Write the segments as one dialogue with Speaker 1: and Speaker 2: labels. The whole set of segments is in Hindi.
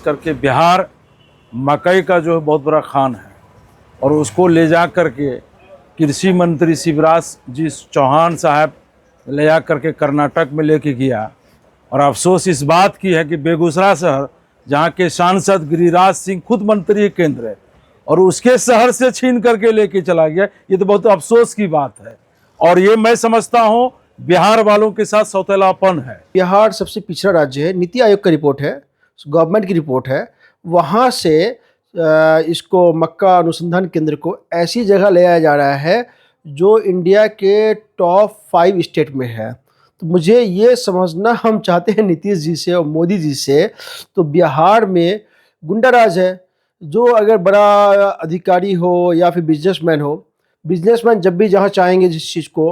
Speaker 1: करके बिहार मकई का जो है बहुत बड़ा खान है और उसको ले जा करके कृषि मंत्री शिवराज जी चौहान साहब ले जा करके कर्नाटक में लेके गया। और अफसोस इस बात की है कि बेगूसराय शहर जहाँ के सांसद गिरिराज सिंह खुद मंत्री केंद्र है और उसके शहर से छीन करके लेके चला गया। ये तो बहुत अफसोस की बात है और ये मैं समझता हूँ बिहार वालों के साथ सौतेलापन है।
Speaker 2: बिहार सबसे पिछड़ा राज्य है, नीति आयोग का रिपोर्ट है, गवर्नमेंट की रिपोर्ट है। वहाँ से इसको मक्का अनुसंधान केंद्र को ऐसी जगह ले आया जा रहा है जो इंडिया के टॉप 5 स्टेट में है। तो मुझे ये समझना हम चाहते हैं नीतीश जी से और मोदी जी से, तो बिहार में गुंडाराज है। जो अगर बड़ा अधिकारी हो या फिर बिजनेसमैन हो, बिजनेसमैन जब भी जहाँ चाहेंगे जिस चीज़ को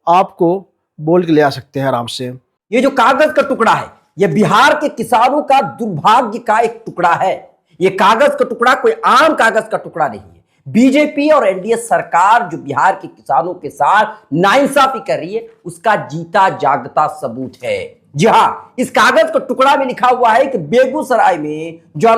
Speaker 2: आपको बोल के ले आ सकते हैं आराम से।
Speaker 3: ये जो कागज का टुकड़ा है ये बिहार के किसानों का दुर्भाग्य का एक टुकड़ा है। ये कागज का टुकड़ा कोई आम कागज का टुकड़ा नहीं है। बीजेपी और एनडीए सरकार जो बिहार के किसानों के साथ नाइंसाफी कर रही है उसका जीता जागता सबूत है। जी हां, इस कागज का टुकड़ा में लिखा हुआ है कि बेगूसराय में जो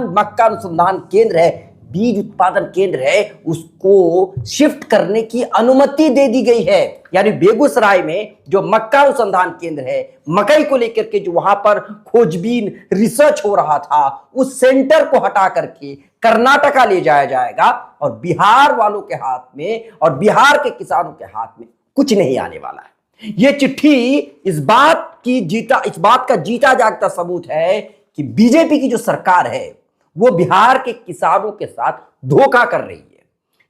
Speaker 3: मक्का अनुसंधान केंद्र है, बीज उत्पादन केंद्र है, उसको शिफ्ट करने की अनुमति दे दी गई है। यानी बेगूसराय में जो मक्का अनुसंधान केंद्र है, मकई को लेकर के जो वहां पर खोजबीन रिसर्च हो रहा था, उस सेंटर को हटा करके कर्नाटका ले जाया जाएगा और बिहार वालों के हाथ में और बिहार के किसानों के हाथ में कुछ नहीं आने वाला है। यह चिट्ठी इस बात का जीता जागता सबूत है कि बीजेपी की जो सरकार है वो बिहार के किसानों के साथ धोखा कर रही है।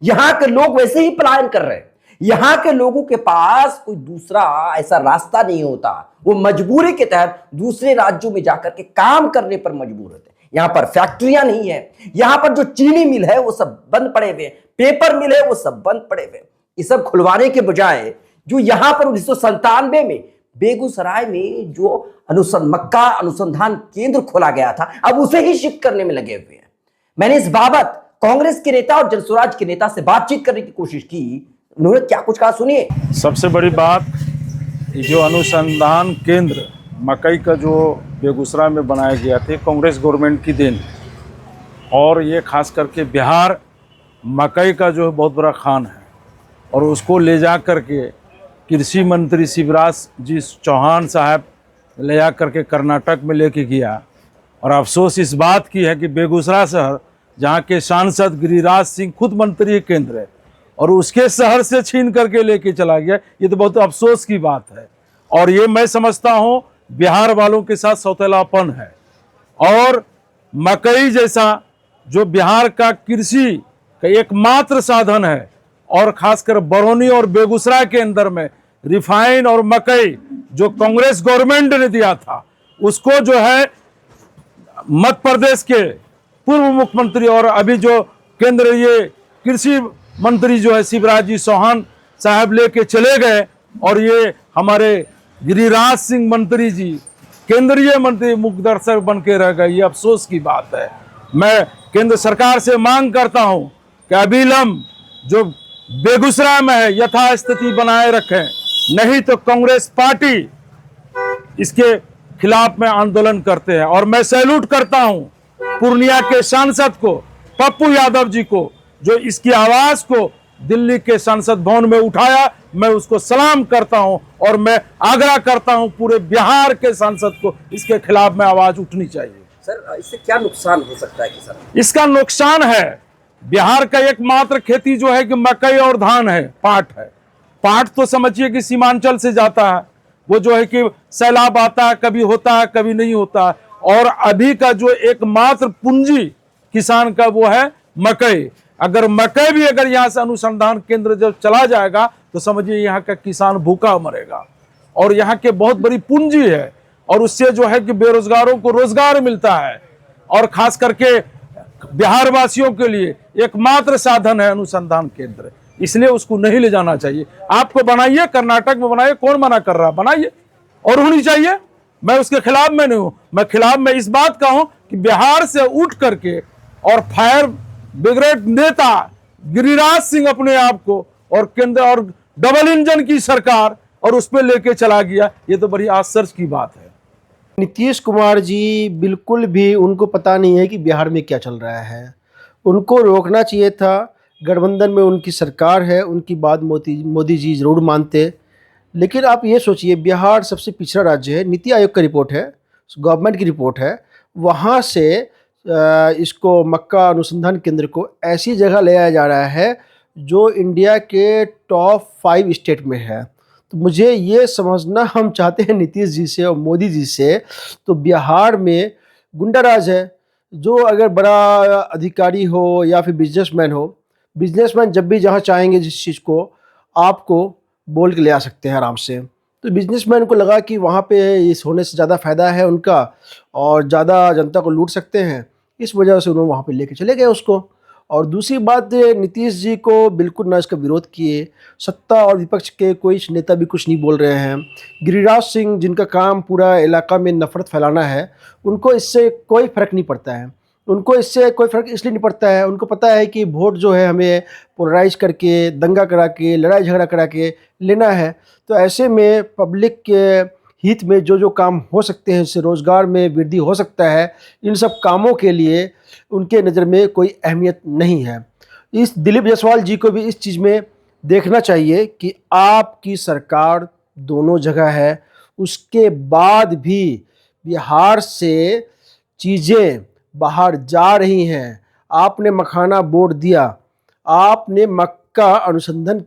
Speaker 3: यहां के लोग वैसे ही पलायन कर रहे हैं। यहां के लोगों के पास कोई दूसरा ऐसा रास्ता नहीं होता। वो मजबूरी के तहत दूसरे राज्यों में जाकर के काम करने पर मजबूर होते हैं। यहां पर फैक्ट्रियां नहीं है, यहां पर जो चीनी मिल है वो सब बंद पड़े हुए, पेपर मिल है वो सब बंद पड़े हुए। ये सब खुलवाने के बजाय जो यहां पर 1997 में बेगूसराय में जो मक्का अनुसंधान केंद्र खोला गया था, अब उसे ही शिफ्ट करने में लगे हुए हैं। मैंने इस बाबत कांग्रेस के नेता और जनसुराज के नेता से बातचीत करने की कोशिश की। उन्होंने क्या कुछ कहा, सुनिए।
Speaker 1: सबसे बड़ी बात, जो अनुसंधान केंद्र मकई का जो बेगूसराय में बनाया गया था, कांग्रेस गवर्नमेंट की देन और ये खास करके बिहार मकई का जो है बहुत बड़ा खान है और उसको ले जा करके कृषि मंत्री शिवराज जी चौहान साहब ले जा करके कर्नाटक में लेके गया। और अफसोस इस बात की है कि बेगूसराय शहर जहाँ के सांसद गिरिराज सिंह खुद मंत्री केंद्र है और उसके शहर से छीन करके लेके चला गया। ये तो बहुत अफसोस की बात है और ये मैं समझता हूँ बिहार वालों के साथ सौतेलापन है। और मकई जैसा जो बिहार का कृषि का एकमात्र साधन है और खासकर बरौनी और बेगूसराय के अंदर में रिफाइन और मकई जो कांग्रेस गवर्नमेंट ने दिया था, उसको जो है मध्य प्रदेश के पूर्व मुख्यमंत्री और अभी जो केंद्र ये कृषि मंत्री जो है शिवराज जी चौहान साहब लेके चले गए और ये हमारे गिरिराज सिंह मंत्री जी केंद्रीय मंत्री मुखदर्शक बन के रह गए। ये अफसोस की बात है। मैं केंद्र सरकार से मांग करता हूं कि अविलंब जो बेगूसराय में है यथास्थिति बनाए रखें, नहीं तो कांग्रेस पार्टी इसके खिलाफ में आंदोलन करते हैं। और मैं सैल्यूट करता हूं पूर्णिया के सांसद को, पप्पू यादव जी को, जो इसकी आवाज को दिल्ली के संसद भवन में उठाया। मैं उसको सलाम करता हूं और मैं आग्रह करता हूं पूरे बिहार के सांसद को इसके खिलाफ में आवाज उठनी चाहिए।
Speaker 3: सर, इससे क्या नुकसान हो सकता है किसान?
Speaker 1: इसका नुकसान है, बिहार का एकमात्र खेती जो है कि मकई और धान है, पाट है। पाट तो समझिए कि सीमांचल से जाता है, वो जो है कि सैलाब आता है, कभी होता है कभी नहीं होता। और अभी का जो एकमात्र पूंजी किसान का वो है मकई। अगर मकई भी अगर यहाँ से अनुसंधान केंद्र जब चला जाएगा तो समझिए यहाँ का किसान भूखा मरेगा। और यहाँ के बहुत बड़ी पूंजी है और उससे जो है कि बेरोजगारों को रोजगार मिलता है और खास करके बिहार वासियों के लिए एकमात्र साधन है अनुसंधान केंद्र। इसलिए उसको नहीं ले जाना चाहिए। आपको बनाइए, कर्नाटक में बनाइए, कौन मना कर रहा है, बनाइए और होनी चाहिए। मैं उसके खिलाफ में नहीं हूं। मैं खिलाफ में इस बात का हूं कि बिहार से उठ करके और फायर ब्रिगेड नेता गिरिराज सिंह अपने आप को और केंद्र और डबल इंजन की सरकार और उस पर लेके चला गया। ये तो बड़ी आश्चर्य की बात है।
Speaker 2: नीतीश कुमार जी बिल्कुल भी उनको पता नहीं है कि बिहार में क्या चल रहा है। उनको रोकना चाहिए था। गठबंधन में उनकी सरकार है, उनकी बात मोदी जी ज़रूर मानते। लेकिन आप ये सोचिए, बिहार सबसे पिछड़ा राज्य है। नीति आयोग का रिपोर्ट है, गवर्नमेंट की रिपोर्ट है। वहाँ से इसको मक्का अनुसंधान केंद्र को ऐसी जगह ले आया जा रहा है जो इंडिया के टॉप 5 स्टेट में है। तो मुझे ये समझना हम चाहते हैं नीतीश जी से और मोदी जी से, तो बिहार में गुंडाराज है। जो अगर बड़ा अधिकारी हो या फिर बिजनेसमैन हो, बिजनेसमैन जब भी जहाँ चाहेंगे जिस चीज़ को आपको बोल के ले आ सकते हैं आराम से। तो बिजनेसमैन को लगा कि वहाँ पे इस होने से ज़्यादा फ़ायदा है उनका और ज़्यादा जनता को लूट सकते हैं, इस वजह से उन्होंने वहाँ पे लेके चले गए उसको। और दूसरी बात, नीतीश जी को बिल्कुल ना इसका विरोध किए। सत्ता और विपक्ष के कोई नेता भी कुछ नहीं बोल रहे हैं। गिरिराज सिंह, जिनका काम पूरा इलाका में नफरत फैलाना है, उनको इससे कोई फ़र्क नहीं पड़ता है। उनको इससे कोई फ़र्क इसलिए नहीं पड़ता है, उनको पता है कि वोट जो है हमें पोलराइज करके, दंगा करा के, लड़ाई झगड़ा करा के लेना है। तो ऐसे में पब्लिक के हित में जो जो काम हो सकते हैं, इससे रोज़गार में वृद्धि हो सकता है, इन सब कामों के लिए उनके नज़र में कोई अहमियत नहीं है। इस दिलीप जायसवाल जी को भी इस चीज़ में देखना चाहिए कि आपकी सरकार दोनों जगह है, उसके बाद भी बिहार से चीज़ें बाहर जा रही हैं। आपने मखाना बोर्ड दिया, आपने मक्का अनुसंधान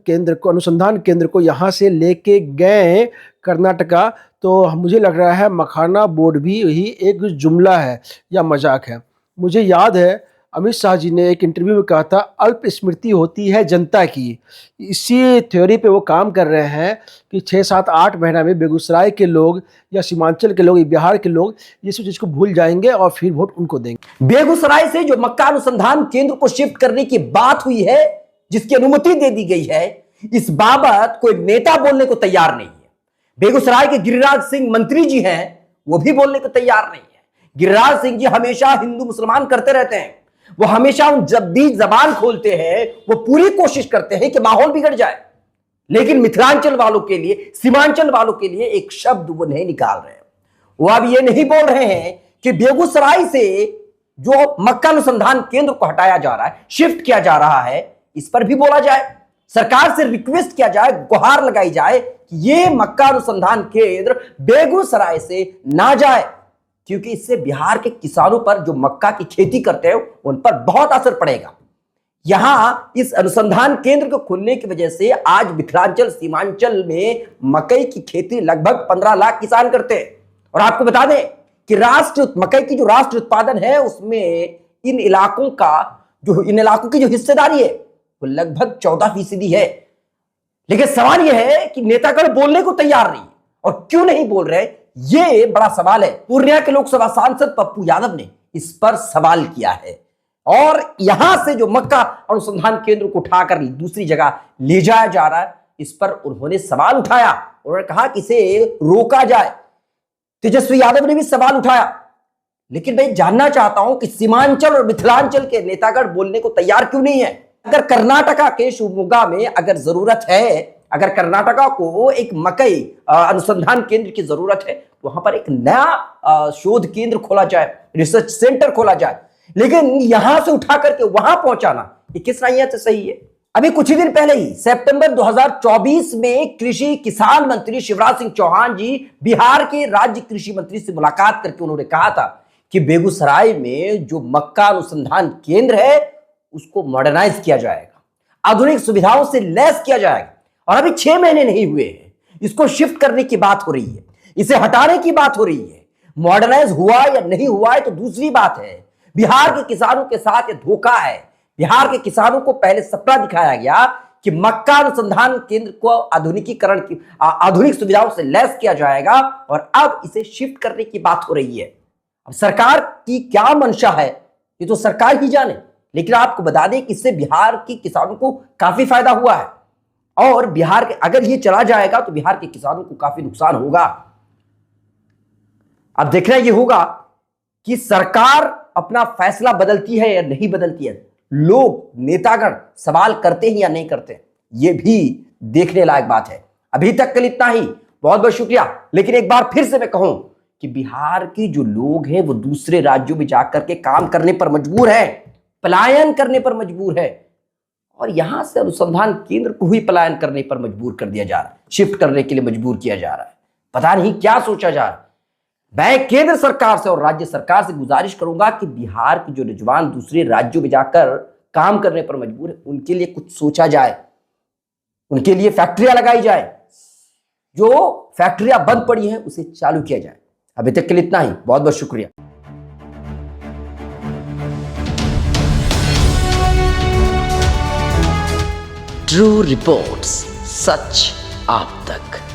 Speaker 2: केंद्र को यहाँ से लेके गए कर्नाटका, तो मुझे लग रहा है मखाना बोर्ड भी यही एक जुमला है या मजाक है। मुझे याद है अमित शाह जी ने एक इंटरव्यू में कहा था, अल्प स्मृति होती है जनता की। इसी थ्योरी पे वो काम कर रहे हैं कि 6, 7, 8 महीना में बेगूसराय के लोग या सीमांचल के लोग, बिहार के लोग ये सब चीज़ को भूल जाएंगे और फिर वोट उनको देंगे।
Speaker 3: बेगूसराय से जो मक्का अनुसंधान केंद्र को शिफ्ट करने की बात हुई है, जिसकी अनुमति दे दी गई है, इस बाबत कोई नेता बोलने को तैयार नहीं है। बेगूसराय के गिरिराज सिंह मंत्री जी हैं, वो भी बोलने को तैयार नहीं है। गिरिराज सिंह जी हमेशा हिंदू मुसलमान करते रहते हैं। वो हमेशा जब भी जबान खोलते हैं, वो पूरी कोशिश करते हैं कि माहौल बिगड़ जाए, लेकिन मिथिलांचल वालों के लिए, सीमांचल वालों के लिए एक शब्द वो नहीं निकाल रहे हैं। वो अब ये नहीं बोल रहे हैं कि बेगूसराय से जो मक्का अनुसंधान केंद्र को हटाया जा रहा है, शिफ्ट किया जा रहा है, इस पर भी बोला जाए, सरकार से रिक्वेस्ट किया जाए, गुहार लगाई जाए कि ये मक्का अनुसंधान केंद्र बेगूसराय से ना जाए, क्योंकि इससे बिहार के किसानों पर जो मक्का की खेती करते हैं उन पर बहुत असर पड़ेगा। यहां इस अनुसंधान केंद्र को खुलने की वजह से आज मिथिलांचल, सीमांचल में मकई की खेती लगभग 15 लाख किसान करते हैं। और आपको बता दें कि मकई की जो राष्ट्र उत्पादन है, उसमें इन इलाकों की जो हिस्सेदारी है वो लगभग 14% है। लेकिन सवाल यह है कि नेतागण बोलने को तैयार नहीं, और क्यों नहीं बोल रहे, ये बड़ा सवाल है। पूर्णिया के लोकसभा सांसद पप्पू यादव ने इस पर सवाल किया है, और यहां से जो मक्का अनुसंधान केंद्र को उठाकर दूसरी जगह ले जाया जा रहा है, इस पर उन्होंने सवाल उठाया। उन्होंने कहा कि इसे रोका जाए। तेजस्वी यादव ने भी सवाल उठाया। लेकिन मैं जानना चाहता हूं कि सीमांचल और मिथिलांचल के नेतागण बोलने को तैयार क्यों नहीं है। अगर कर्नाटका के शिवमोगा में अगर जरूरत है, अगर कर्नाटका को एक मकई अनुसंधान केंद्र की जरूरत है, तो वहां पर एक नया शोध केंद्र खोला जाए, रिसर्च सेंटर खोला जाए। लेकिन यहां से उठा करके वहां पहुंचाना, ये किस नैयत से सही है। अभी कुछ ही दिन पहले ही सितंबर 2024 में कृषि किसान मंत्री शिवराज सिंह चौहान जी बिहार के राज्य कृषि मंत्री से मुलाकात करके उन्होंने कहा था कि बेगूसराय में जो मक्का अनुसंधान केंद्र है उसको मॉडर्नाइज किया जाएगा, आधुनिक सुविधाओं से लैस किया जाएगा। और अभी 6 महीने नहीं हुए हैं, इसको शिफ्ट करने की बात हो रही है, इसे हटाने की बात हो रही है। मॉडर्नाइज हुआ या नहीं हुआ है तो दूसरी बात है। बिहार के किसानों के साथ ये धोखा है। बिहार के किसानों को पहले सपना दिखाया गया कि मक्का अनुसंधान केंद्र को आधुनिकीकरण की आधुनिक सुविधाओं से लैस किया जाएगा, और अब इसे शिफ्ट करने की बात हो रही है। अब सरकार की क्या मंशा है ये तो सरकार ही जाने, लेकिन आपको बता दें कि इससे बिहार के किसानों को काफी फायदा हुआ है, और बिहार के अगर ये चला जाएगा तो बिहार के किसानों को काफी नुकसान होगा। अब देखना यह होगा कि सरकार अपना फैसला बदलती है या नहीं बदलती है, लोग नेतागण सवाल करते हैं या नहीं करते, यह भी देखने लायक बात है। अभी तक के लिए इतना ही, बहुत बहुत शुक्रिया। लेकिन एक बार फिर से मैं कहूं कि बिहार के जो लोग हैं वो दूसरे राज्यों में जाकर के काम करने पर मजबूर है, पलायन करने पर मजबूर है, और यहां से अनुसंधान केंद्र को ही पलायन करने पर मजबूर कर दिया जा रहा है, शिफ्ट करने के लिए मजबूर किया जा रहा है। पता नहीं क्या सोचा जा रहा है। मैं केंद्र सरकार से और राज्य सरकार से गुजारिश करूंगा कि बिहार के जो नौजवान दूसरे राज्यों में जाकर काम करने पर मजबूर है, उनके लिए कुछ सोचा जाए, उनके लिए फैक्ट्रियां लगाई जाए, जो फैक्ट्रियां बंद पड़ी हैं उसे चालू किया जाए। अभी तक के लिए इतना ही, बहुत बहुत शुक्रिया।
Speaker 4: ट्रू रिपोर्ट्स, सच आप तक।